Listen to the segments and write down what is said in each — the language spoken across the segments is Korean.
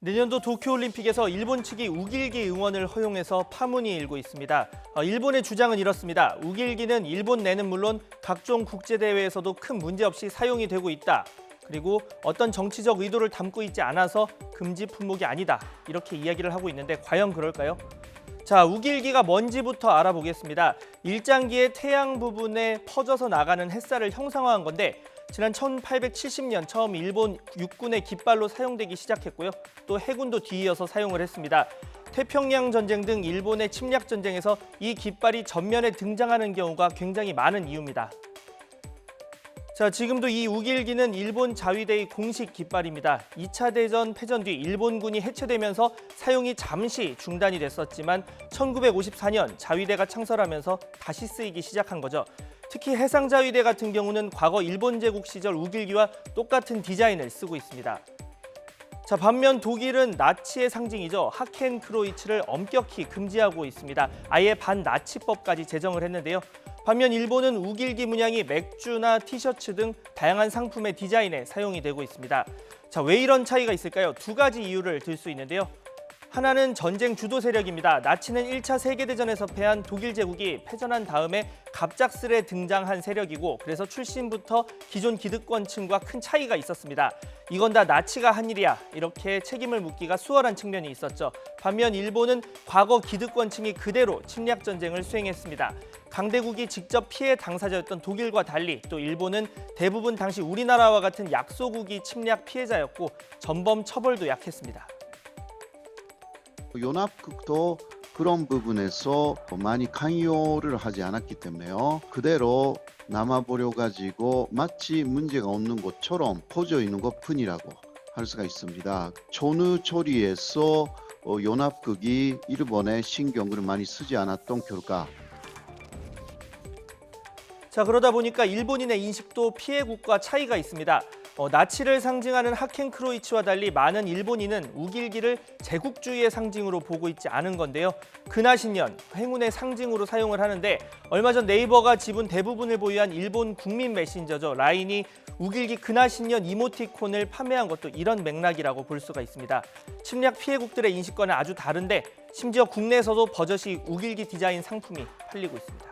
내년도 도쿄올림픽에서 일본 측이 우길기 응원을 허용해서 파문이 일고 있습니다. 일본의 주장은 이렇습니다. 우길기는 일본 내는 물론 각종 국제대회에서도 큰 문제 없이 사용이 되고 있다. 그리고 어떤 정치적 의도를 담고 있지 않아서 금지 품목이 아니다. 이렇게 이야기를 하고 있는데 과연 그럴까요? 자, 우길기가 뭔지부터 알아보겠습니다. 일장기의 태양 부분에 퍼져서 나가는 햇살을 형상화한 건데 지난 1870년 처음 일본 육군의 깃발로 사용되기 시작했고요. 또 해군도 뒤이어서 사용을 했습니다. 태평양 전쟁 등 일본의 침략 전쟁에서 이 깃발이 전면에 등장하는 경우가 굉장히 많은 이유입니다. 자, 지금도 이 우길기는 일본 자위대의 공식 깃발입니다. 2차 대전 패전 뒤 일본군이 해체되면서 사용이 잠시 중단이 됐었지만 1954년 자위대가 창설하면서 다시 쓰이기 시작한 거죠. 특히 해상자위대 같은 경우는 과거 일본 제국 시절 우길기와 똑같은 디자인을 쓰고 있습니다. 자, 반면 독일은 나치의 상징이죠. 하켄크로이츠를 엄격히 금지하고 있습니다. 아예 반나치법까지 제정을 했는데요. 반면 일본은 우길기 문양이 맥주나 티셔츠 등 다양한 상품의 디자인에 사용이 되고 있습니다. 자, 왜 이런 차이가 있을까요? 두 가지 이유를 들 수 있는데요. 하나는 전쟁 주도 세력입니다. 나치는 1차 세계대전에서 패한 독일 제국이 패전한 다음에 갑작스레 등장한 세력이고 그래서 출신부터 기존 기득권층과 큰 차이가 있었습니다. 이건 다 나치가 한 일이야. 이렇게 책임을 묻기가 수월한 측면이 있었죠. 반면 일본은 과거 기득권층이 그대로 침략 전쟁을 수행했습니다. 강대국이 직접 피해 당사자였던 독일과 달리 또 일본은 대부분 당시 우리나라와 같은 약소국이 침략 피해자였고 전범 처벌도 약했습니다. 연합국도 그런 부분에서 많이 관여를 하지 않았기 때문에요. 그대로 남아버려가지고 마치 문제가 없는 것처럼 퍼져 있는 것뿐이라고 할 수가 있습니다. 전후 처리에서 연합국이 일본에 신경을 많이 쓰지 않았던 결과. 자, 그러다 보니까 일본인의 인식도 피해국과 차이가 있습니다. 나치를 상징하는 하켄크로이츠와 달리 많은 일본인은 우길기를 제국주의의 상징으로 보고 있지 않은 건데요. 근하신년, 행운의 상징으로 사용을 하는데 얼마 전 네이버가 지분 대부분을 보유한 일본 국민 메신저죠. 라인이 우길기 근하신년 이모티콘을 판매한 것도 이런 맥락이라고 볼 수가 있습니다. 침략 피해국들의 인식과는 아주 다른데 심지어 국내에서도 버젓이 우길기 디자인 상품이 팔리고 있습니다.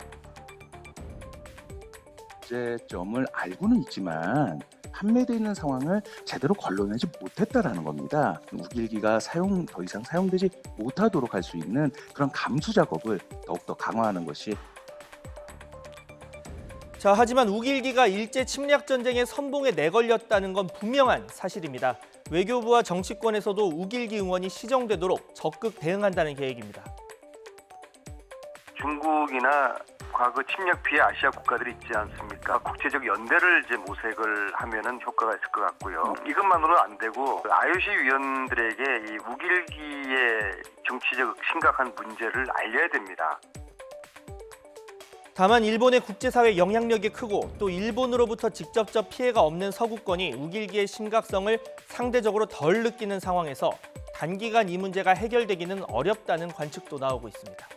문제점을 알고는 있지만 판매되어 있는 상황을 제대로 걸러내지 못했다라는 겁니다. 우길기가 더 이상 사용되지 못하도록 할 수 있는 그런 감수 작업을 더욱더 강화하는 것이. 자, 하지만 우길기가 일제 침략 전쟁의 선봉에 내걸렸다는 건 분명한 사실입니다. 외교부와 정치권에서도 우길기 응원이 시정되도록 적극 대응한다는 계획입니다. 중국이나 과거 침략 피해 아시아 국가들이 있지 않습니까? 국제적 연대를 이제 모색을 하면은 효과가 있을 것 같고요. 이것만으로는 안 되고 IOC 위원들에게 이 우길기의 정치적 심각한 문제를 알려야 됩니다. 다만 일본의 국제사회 영향력이 크고 또 일본으로부터 직접적 피해가 없는 서구권이 우길기의 심각성을 상대적으로 덜 느끼는 상황에서 단기간 이 문제가 해결되기는 어렵다는 관측도 나오고 있습니다.